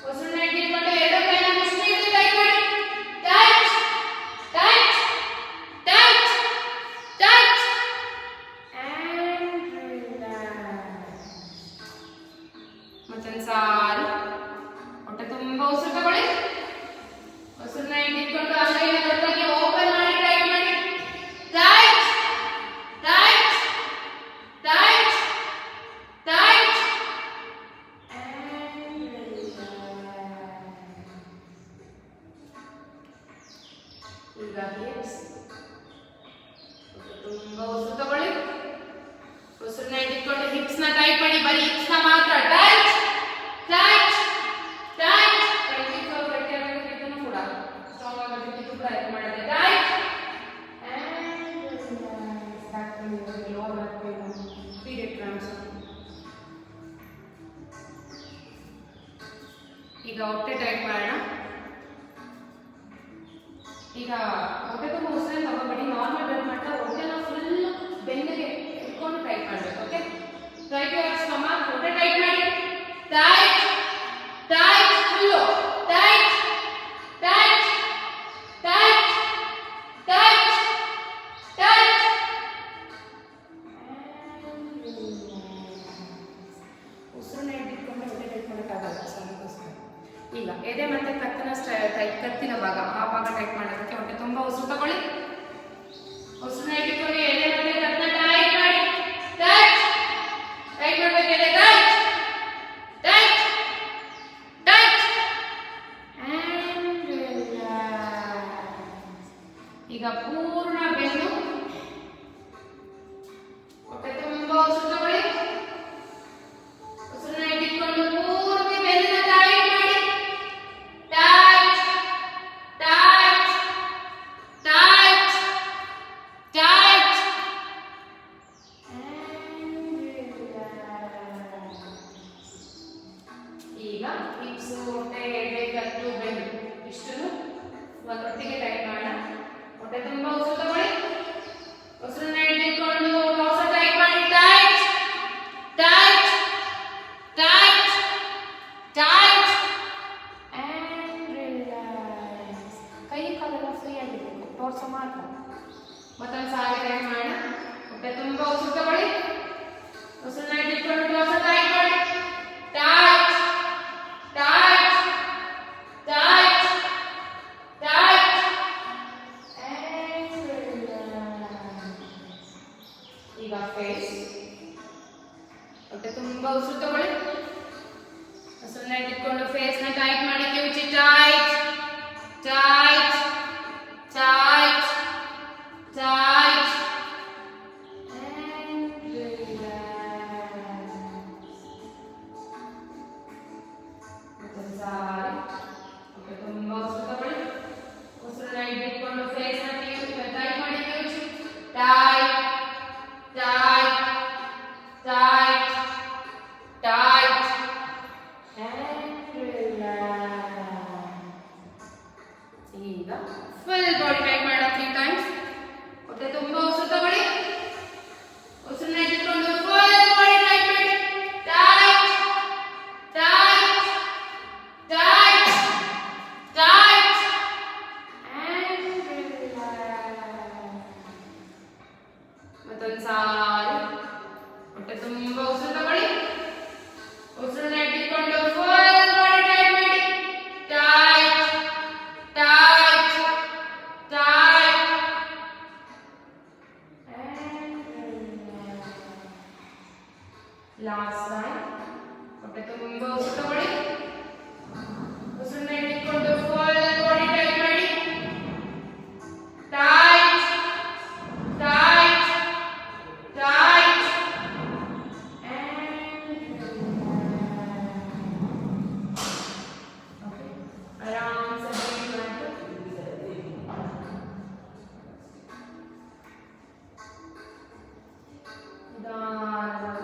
ಉಸಿರನ್ನ ಇಟ್ಕೊಂಡು ಎರಡು ಕೈನ ಮುಷ್ಟಿ ಹಿಡಿದು ಟೈಟ್ ಮಾಡಿ. Tight tight tight tight and relax. ಮತ್ತೊಂದು ಸಾರಿ ಹೊಟ್ಟೆ ತುಂಬಾ ಉಸಿರು ತಗೊಳ್ಳಿ. ಉಸಿರನ್ನ ಇಟ್ಕೊಂಡು ಅಂಗೈನ ದೊಡ್ಡದಾಗಿ ಓಪನ್ ಮಾಡಿ ಟೈಟ್ ಮಾಡಿ. Tight tight tight tight and relax. ಈಗ ಹಿಪ್ಸ್. ತುಂಬಾ ಉಸಿರು ತಗೊಳ್ಳಿ. ಉಸಿರನ್ನ ಇಟ್ಕೊಂಡು ಹಿಪ್ಸ್ ನ ಟೈಟ್ ಮಾಡಿ. ಬರೀ ಹಿಪ್ಸ್ ನ ಮಾತ್ರ ಟೈಟ್ ಟೈಟ್ ಟೈಟ್. ಗಟ್ಟಿ ಆಗೋದಕ್ಕಿಂತ ಕೂಡ ಸ್ಟ್ರಾಂಗ್ ಆಗೋದಕ್ಕಿಂತ ಕೂಡ ಇದು ಮಾಡಿದ್ರೆ tight and relax. Back pain, lower back pain, period cramps. ಈಗ ಹೊಟ್ಟೆ ಟೈಟ್ ಮಾಡೋಣ. ಈಗ ಹೊಟ್ಟೆ ತುಂಬ ಉಸಿರನ್ನು ತಗೋಬೇಡಿ. ನಾರ್ಮಲ್ ಬ್ರೆತ್ ಮಾಡ್ತಾ ಹೊಟ್ಟೆನ ಫುಲ್ ಬೆನ್ನಿಗೆ ಇಟ್ಕೊಂಡು ಟೈಟ್ ಮಾಡಬೇಕು. Okay, try to your stomach. ಹೊಟ್ಟೆ ಟೈಟ್ ಮಾಡಿ. Tight tight full tight tight tight tight tight ಉಸಿರನ್ನ ಇಟ್ಕೊಂಡು ಹೊಟ್ಟೆ ಟೈಟ್ ಮಾಡೋಕ್ಕಾಗಲ್ಲ. ಅದಕ್ಕೋಸ್ಕರ ಈಗ ಎದೆ ಮತ್ತೆ ಕತ್ತಿನ ಭಾಗ, ಆ ಭಾಗ ಟೈಟ್ ಮಾಡೋದಕ್ಕೆ ಹೊಟ್ಟೆ ತುಂಬಾ ಉಸಿರು ತಗೊಳ್ಳಿ. ಉಸಿರನ್ನ ಇಟ್ಕೊಂಡು ಎದೆ ಮತ್ತೆ ಕತ್ತನ್ನ ಟೈಟ್ ಮಾಡಿ. ಟೈಟ್ ಟೈಟ್ ಮಾಡಬೇಕು. ಎದೆ ಟೈಟ್ ಟೈಟ್ ಟೈಟ್ ಅಂಡ್ ಈಗ ಪೂರ್ಣ ಬೆನ್ನು, ಹೊಟ್ಟೆ ತುಂಬಾ ಉಸಿರು ತಗೊಳ್ಳಿ. ಉಸಿರನ್ನ ಇಟ್ಕೊಂಡು ಪೂರ್ತಿ ಬೆನ್ನನ್ನ ಟೈಟ್ ಮಾಡಿ. ಟೈಟ್ ಟೈಟ್ ಟೈಟ್ ಟೈಟ್ ಈಗ ಹಿಪ್ಸ್, ಹೊಟ್ಟೆ, ಎದೆ, ಕತ್ತು, ಬೆನ್ನು ಇಷ್ಟನ್ನು ಒಂದೊಟ್ಟಿಗೆ ಟೈಟ್ ಮಾಡೋಣ. ಹೊಟ್ಟೆ ತುಂಬಾ ಉಸಿರು ತಗೊಳ್ಳಿ. ಉಸಿರನ್ನ ಇಟ್ಕೊಂಡು ಟಾಸ್ ಟೈಟ್ ಮಾಡಿ. Tight tight tight tight and relax. ಕೈ ಕಾಲೆಲ್ಲ ಫ್ರೀ ಆಗಿರಬೇಕು, torso ಮಾತ್ರ. ಮತ್ತೊಂದು ಸಾರಿ ಟೈಟ್ ಮಾಡೋಣ. ಹೊಟ್ಟೆ ತುಂಬಾ ಉಸಿರು ತಗೊಳ್ಳಿ. ಉಸಿರನ್ನ ಇಟ್ಕೊಂಡು ಟಾಸ್ ಟೈಟ್ ಮಾಡಿ. Tight tight tight tight and relax. ಈಗ ಫೇಸ್, ಹೊಟ್ಟೆ ತುಂಬಾ ಉಸಿರು ತಗೊಳ್ಳಿ. ಉಸಿರನ್ನ ಇಟ್ಕೊಂಡು ಫೇಸ್ ನ ಟೈಟ್ ಮಾಡಿ. ಕಿವುಚಿ tight tight tight tight and relax. ಮತ್ತೊಂದು ಸಾರಿ ಹೊಟ್ಟೆ ತುಂಬಾ ಉಸಿರು ತಗೊಳ್ಳಿ. ಉಸಿರನ್ನ ಇಟ್ಕೊಂಡು ಫೇಸ್ ನ ಟೈಟ್ ಮಾಡಿ. ಕಿವುಚಿ tight tight tight tight and relax. ಈಗ ಫುಲ್ ಬಾಡಿ ಟೈಟ್ ಮಾಡೋಣ 3 times. ಹೊಟ್ಟೆ ತುಂಬಾ ಉಸಿರು ತಗೊಳ್ಳಿ. ಉಸಿರನ್ನ ಇಟ್ಕೊಂಡು ಫುಲ್ ಬಾಡಿ ಟೈಟ್ ಮಾಡಿ. Tight tight tight tight and relax. ಮತ್ತೊಂದು ಸಾರಿ ಹೊಟ್ಟೆ ತುಂಬಾ ಉಸಿರು ತಗೊಳ್ಳಿ. ಉಸಿರನ್ನ ಇಟ್ಕೊಂಡು ಫುಲ್ ಬಾಡಿ ಟೈಟ್ ಮಾಡಿ. Tight tight tight last time. ಹೊಟ್ಟೆ ತುಂಬಾ ಉಸಿರು ತಗೊಳ್ಳಿ. ಉಸಿರನ್ನ ಇಟ್ಕೊಂಡು ಫುಲ್ ಬಾಡಿ ಟೈಟ್ ಮಾಡಿ. ಟೈಟ್ ಟೈಟ್ ಟೈಟ್ आराम से ब्रीथ करते निदान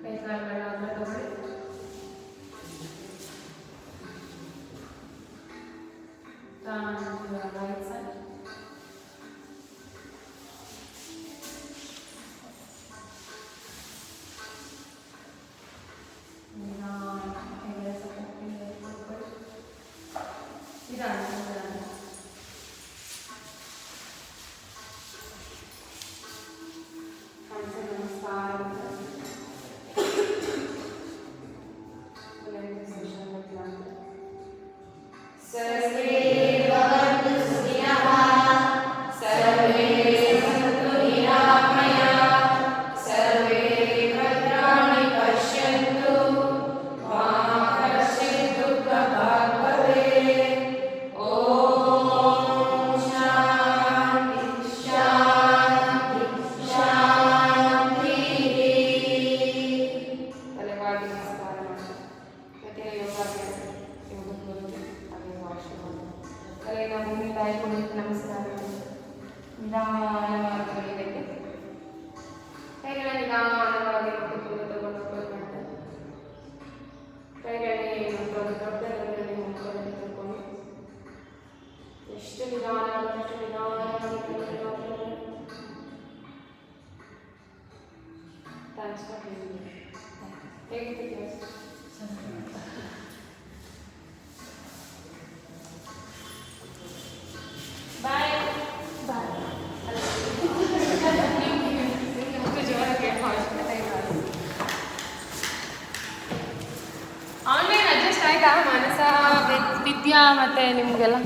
कई काल लगाकर तगड़े turn to the right side. ನಮಸ್ಕಾರ. ನಿಧಾನವಾಗಿ ಬೆಳಿಬೇಕು. ಕೈಗಳ ನಿಧಾನವಾಗಿ ಮುಟ್ಟಿಕೊಂಡು ತಗೊಂಡು ಹೋಗ್ಬೇಕಂತ. ಕೈಗಳಲ್ಲಿ ಮುಟ್ಟೋದು ದೊಡ್ಡದರಲ್ಲಿ ಮುಟ್ಕೊಂಡು ತಗೊಂಡು ಎಷ್ಟು ನಿಧಾನವಾಗಿ ಅಷ್ಟು ನಿಧಾನವಾಗಿ ಟ್ರಾನ್ಸ್ಫರ್ ಹೇಗಿತ್ತು ಬಾಯ್ ಬಾಯ್ ಆನ್ಲೈನ್ ಅಡ್ಜಸ್ಟ್ ಆಯ್ತಾ ಮಾನಸ, ವಿದ್ಯಾ ಮತ್ತೆ ನಿಮಗೆಲ್ಲ?